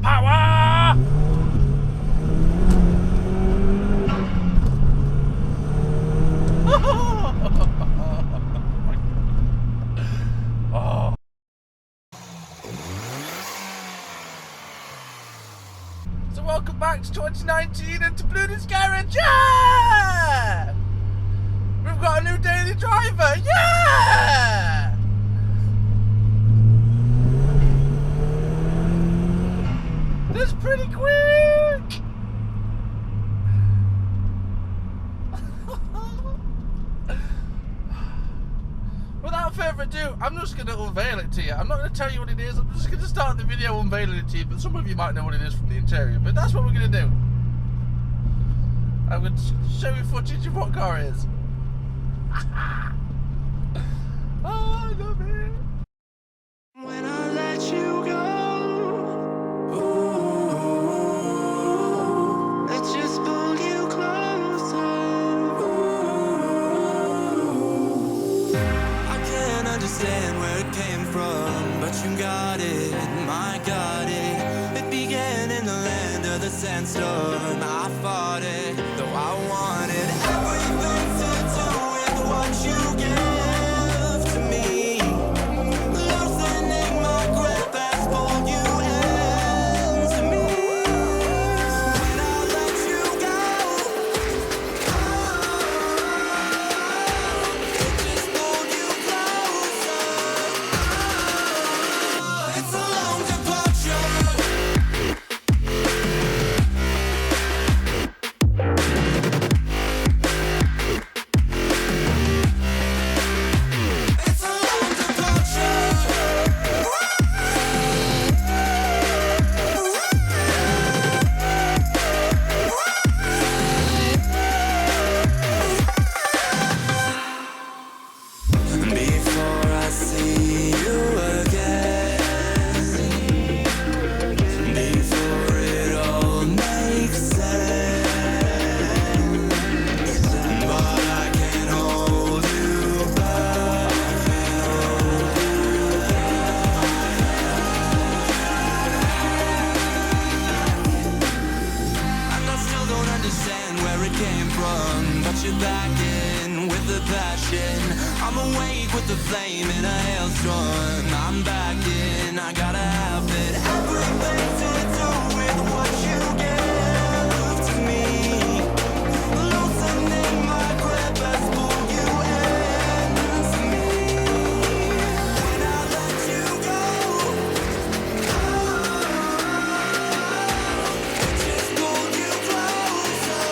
Power! Oh. So welcome back to 2019 and to Bluudys Garage. Yeah! We've got a new daily driver. Yeah! That's pretty quick. Without further ado, I'm just going to unveil it to you. I'm not going to tell you what it is. I'm just going to start the video unveiling it to you. But some of you might know what it is from the interior. But that's what we're going to do. I'm going to show you footage of what car it is. Oh, I love it. When I let you go, ooh, I just pull you closer. Ooh, I can't understand where it came from, but you got it, I got it. It began in the land of the sandstorm. I fought it, though I wanted everything to do with what you give to me. Loosening my grip has pulled you into me. When I let you go, it just pulled you closer. It's a long departure. It's a long departure. Before I see you again, before it all makes sense, but I can't hold you back. And I still don't understand where it came from, but you're back in with the passion. I'm awake with the flame in a hailstorm. I'm back in, I gotta have it. Everything to do with what you give to me. Loosening my grip has pulled you into me. When I let you go, it just pulled you closer.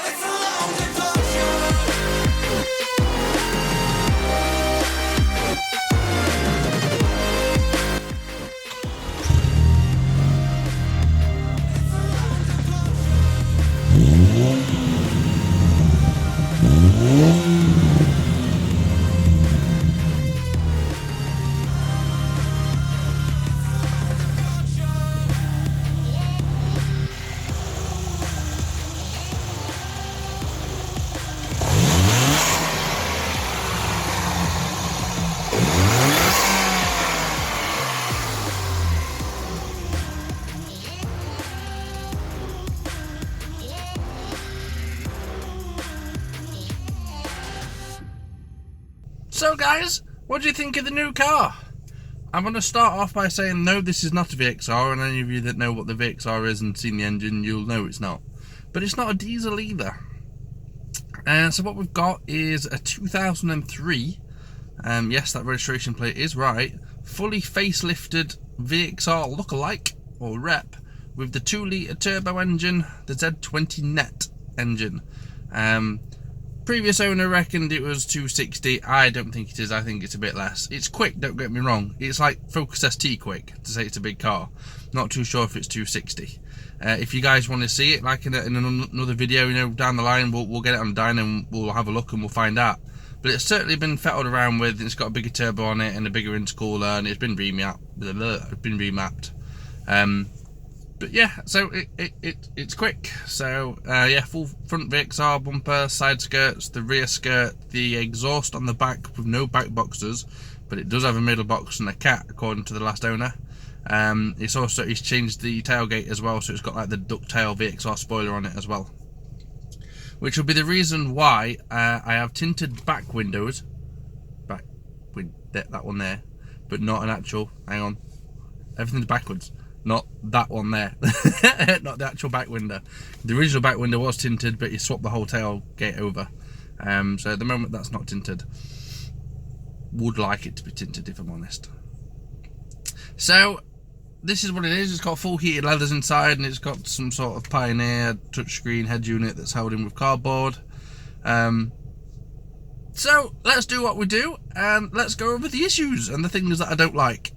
It's a long departure. So guys, what do you think of the new car? I'm going to start off by saying no, this is not a VXR, and any of you that know what the VXR is and seen the engine, you'll know it's not. But it's not a diesel either. So what we've got is a 2003, yes, that registration plate is right, fully facelifted VXR lookalike, or rep, with the 2-litre turbo engine, the Z20 net engine. Previous owner reckoned it was 260. I don't think it is. I think it's a bit less. It's quick, don't get me wrong. It's like Focus ST quick, to say it's a big car. Not too sure if it's 260. If you guys want to see it, like in another video, you know, down the line, we'll get it on dyno and we'll have a look and we'll find out. But it's certainly been fettled around with. It's got a bigger turbo on it and a bigger intercooler, and it's been remapped. But yeah, so it's quick. So yeah, full front VXR bumper, side skirts, the rear skirt, the exhaust on the back with no back boxes, but it does have a middle box and a cat according to the last owner. He's changed the tailgate as well, so it's got like the ducktail VXR spoiler on it as well, which will be the reason why I have tinted back windows, that one there, but not an actual. Hang on, everything's backwards. Not that one there, not the actual back window. The original back window was tinted, but he swapped the whole tailgate over. So at the moment that's not tinted. Would like it to be tinted if I'm honest. So this is what it is. It's got full heated leathers inside, and it's got some sort of Pioneer touchscreen head unit that's held in with cardboard. So let's do what we do, and let's go over the issues and the things that I don't like.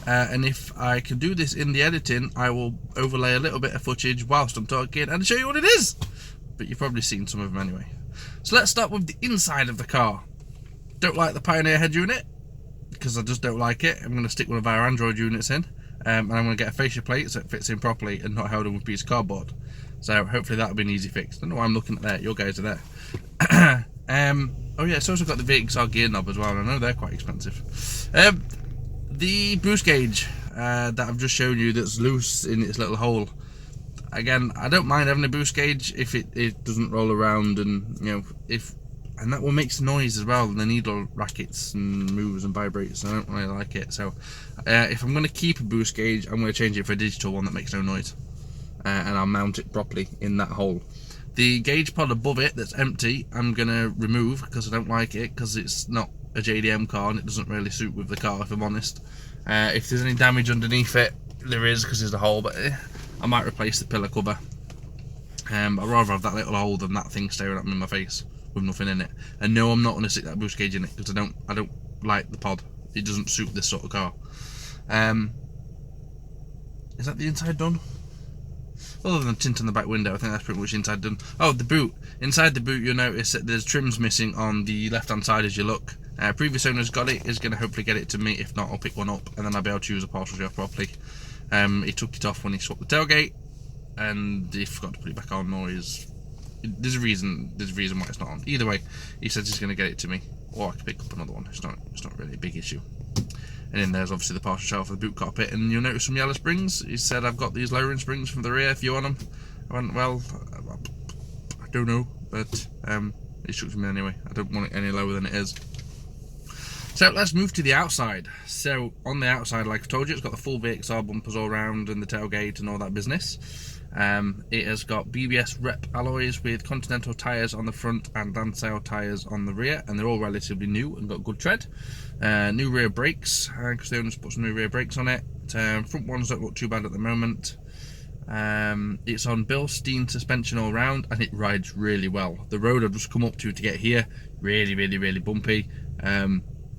And if I can do this in the editing, I will overlay a little bit of footage whilst I'm talking and show you what it is. But you've probably seen some of them anyway. So let's start with the inside of the car. Don't like the Pioneer head unit, because I just don't like it. I'm going to stick one of our Android units in, and I'm going to get a fascia plate so it fits in properly and not held in with a piece of cardboard. So hopefully that'll be an easy fix. I don't know why I'm looking at that. Your guys are there. Oh yeah, it's also got the VXR gear knob as well. I know they're quite expensive. The boost gauge that I've just shown you, that's loose in its little hole. Again, I don't mind having a boost gauge if it doesn't roll around, and and that one makes noise as well. The needle rackets and moves and vibrates. I don't really like it. So if I'm going to keep a boost gauge, I'm going to change it for a digital one that makes no noise, and I'll mount it properly in that hole. The gauge pod above it that's empty, I'm going to remove because I don't like it, because it's not a JDM car and it doesn't really suit with the car, if I'm honest. If there's any damage underneath it, there is, because there's a hole, but I might replace the pillar cover. I'd rather have that little hole than that thing staring at me in my face with nothing in it. And no, I'm not going to stick that boost gauge in it, because I don't like the pod. It doesn't suit this sort of car. Is that the inside done? Other than tint on the back window, I think that's pretty much inside done. Oh, the boot. Inside the boot, you'll notice that there's trims missing on the left-hand side as you look. Previous owner's got it, is going to hopefully get it to me. If not, I'll pick one up, and then I'll be able to use a partial job properly. He took it off when he swapped the tailgate, and he forgot to put it back on, or there's a reason why it's not on. Either way, he says he's going to get it to me, or I can pick up another one. It's not really a big issue. And then there's obviously the partial shell for the boot cockpit, and you'll notice some yellow springs. He said, I've got these lowering springs from the rear if you want them. I went, well, I don't know, but he shook to me anyway. I don't want it any lower than it is. So let's move to the outside. So on the outside, like I told you, it's got the full VXR bumpers all around and the tailgate and all that business. It has got BBS Rep alloys with Continental tyres on the front and Lansale tyres on the rear, and they're all relatively new and got good tread. New rear brakes, because they only put some new rear brakes on it. Front ones don't look too bad at the moment. It's on Bilstein suspension all round, and it rides really well. The road I've just come up to get here, really bumpy.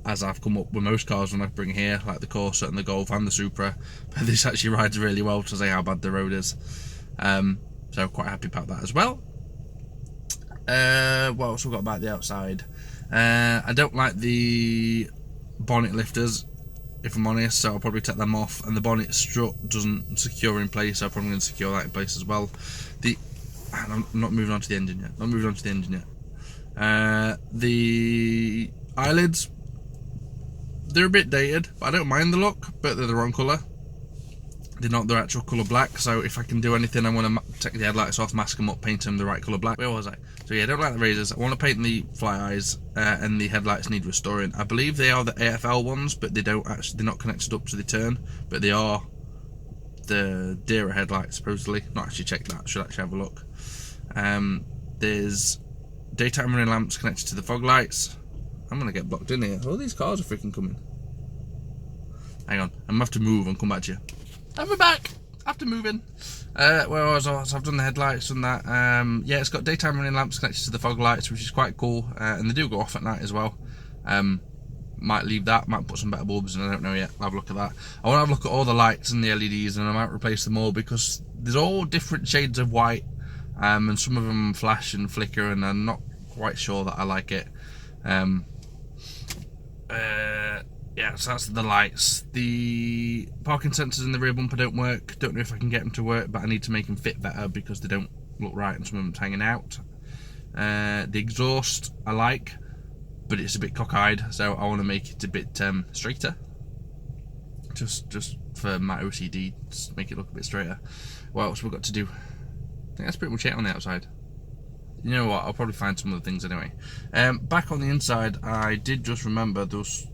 As I've come up with most cars when I bring here, like the Corsa and the Golf and the Supra, but this actually rides really well to say how bad the road is. So quite happy about that as well. What else we got about the outside? I don't like the bonnet lifters, if I'm honest, so I'll probably take them off, and the bonnet strut doesn't secure in place, so I'm probably going to secure that in place as well. I'm not moving on to the engine yet. The eyelids, they're a bit dated, but I don't mind the look, but they're the wrong colour. They're not their actual colour black, so if I can do anything, I'm going to take the headlights off, mask them up, paint them the right colour black. Where was I? So yeah, I don't like the razors. I want to paint the fly eyes, and the headlights need restoring. I believe they are the AFL ones, but they're not connected up to the turn, but they are the dearer headlights, supposedly. Not actually checked that, should actually have a look. There's daytime running lamps connected to the fog lights. I'm going to get blocked in here. All these cars are freaking coming. Hang on, I'm going to have to move and come back to you. And we're back after moving. Where was I? I've done the headlights and that. Yeah, it's got daytime running lamps connected to the fog lights, which is quite cool, and they do go off at night as well. Might leave that, might put some better bulbs in, I don't know yet. I'll have a look at that. I want to have a look at all the lights and the LEDs, and I might replace them all, because there's all different shades of white, and some of them flash and flicker, and I'm not quite sure that I like it. Yeah, so that's the lights. The parking sensors in the rear bumper don't work. Don't know if I can get them to work, but I need to make them fit better because they don't look right and some of them's hanging out. The exhaust I like, but it's a bit cockeyed, so I want to make it a bit straighter. just for my OCD, just make it look a bit straighter. What else we've got to do? I think that's pretty much it on the outside. You know what, I'll probably find some other things anyway. Back on the inside, I did just remember those,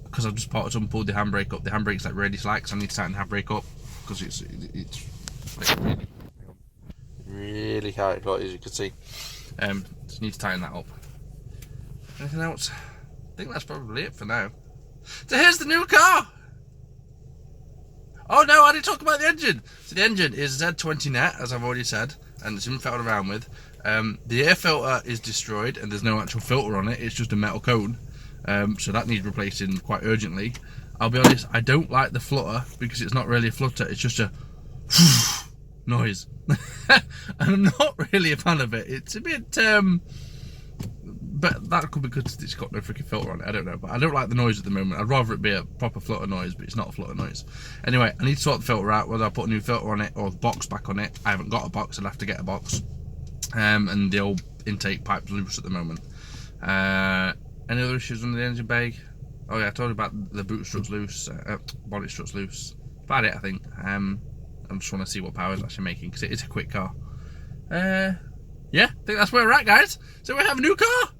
because I've just parted up and pulled the handbrake up. The handbrake's like really slack, so I need to tighten the handbrake up, because it's like really hard, as you can see. Just need to tighten that up. Anything else? I think that's probably it for now. So here's the new car! Oh no, I didn't talk about the engine. So the engine is Z20 net, as I've already said, and it's been felt around with. The air filter is destroyed, and there's no actual filter on it. It's just a metal cone, so that needs replacing quite urgently. I'll be honest, I don't like the flutter because it's not really a flutter. It's just a noise, and I'm not really a fan of it. It's a bit, but that could be because it's got no freaking filter on it. I don't know, but I don't like the noise at the moment. I'd rather it be a proper flutter noise, but it's not a flutter noise. Anyway, I need to sort the filter out, whether I put a new filter on it or the box back on it. I haven't got a box, I'll have to get a box. And the old intake pipe's loose at the moment. Any other issues on the engine bay? Oh yeah, I told you about the boot strut's loose, bonnet strut's loose. That's about it, I think. I just want to see what power it's actually making, because it is a quick car. Yeah, I think that's where we're at, guys. So we have a new car!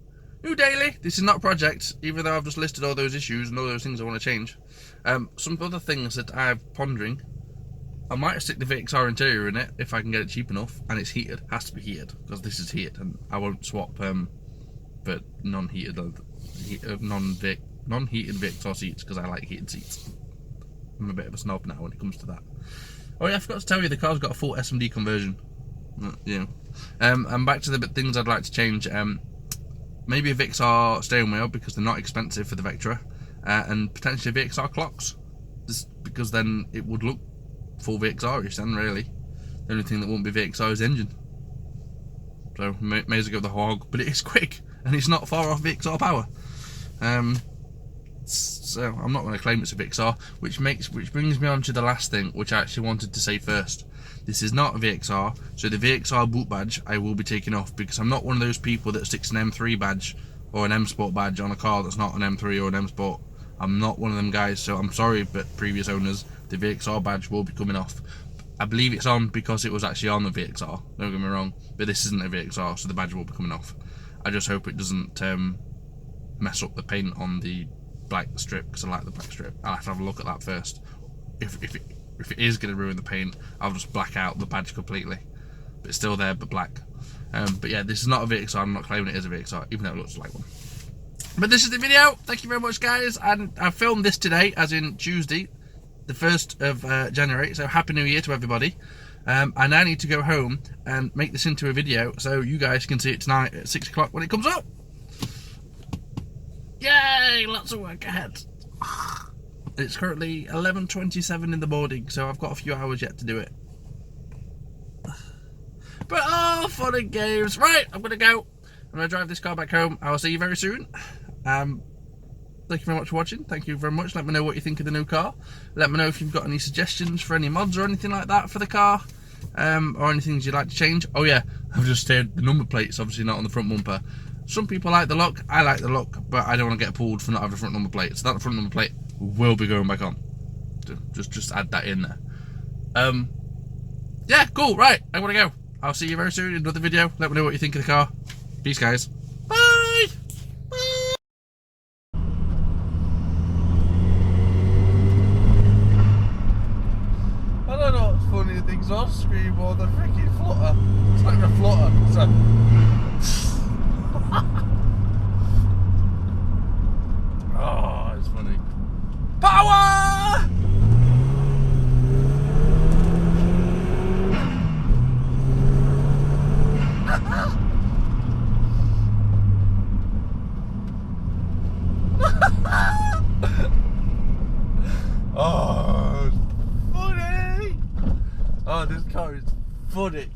New daily. This is not a project, even though I've just listed all those issues and all those things I want to change. Some other things that I'm pondering. I might stick the VXR interior in it if I can get it cheap enough, and it's heated. Has to be heated, because this is heated, and I won't swap for non-heated non-heated VXR seats, because I like heated seats. I'm a bit of a snob now when it comes to that. Oh yeah, I forgot to tell you, the car's got a full SMD conversion. You know. And back to the things I'd like to change. Maybe a VXR steering wheel, because they're not expensive for the Vectra, and potentially VXR clocks, just because then it would look full VXR-ish then, really. The only thing that won't be VXR is the engine. So may as well go with the hog, but it is quick and it's not far off VXR power. So I'm not going to claim it's a VXR, which brings me on to the last thing, which I actually wanted to say first. This is not a VXR, so the VXR boot badge I will be taking off, because I'm not one of those people that sticks an M3 badge or an M Sport badge on a car that's not an M3 or an M Sport. I'm not one of them guys, so I'm sorry, but previous owners, the VXR badge will be coming off. I believe it's on because it was actually on the VXR, don't get me wrong, but this isn't a VXR, so the badge will be coming off. I just hope it doesn't mess up the paint on the black strip, because I like the black strip. I'll have to have a look at that first. If it is going to ruin the paint, I'll just black out the badge completely. But it's still there, but black. But yeah, this is not a VXR. I'm not claiming it is a VXR, even though it looks like one. But this is the video. Thank you very much, guys. And I filmed this today, as in Tuesday, the 1st of January. So Happy New Year to everybody. I now need to go home and make this into a video, so you guys can see it tonight at 6 o'clock when it comes up. Yay! Lots of work ahead. It's currently 11:27 in the morning, so I've got a few hours yet to do it. But oh, fun and games. Right, I'm going to go. I'm going to drive this car back home. I'll see you very soon. Thank you very much for watching. Thank you very much. Let me know what you think of the new car. Let me know if you've got any suggestions for any mods or anything like that for the car. Or any things you'd like to change. Oh yeah, I've just heard the number plate's obviously not on the front bumper. Some people like the look, I like the look, but I don't want to get pulled for not having a front number plate. So that front number plate will be going back on. Just add that in there. Yeah, cool, right, I'm gonna go. I'll see you very soon in another video. Let me know what you think of the car. Peace, guys. Bye! Bye! I don't know what's funny, the exhaust scream or the freaking flutter. It's like a flutter. It's like... Oh, it's funny. Power! Oh, it's funny. Oh, this car is funny.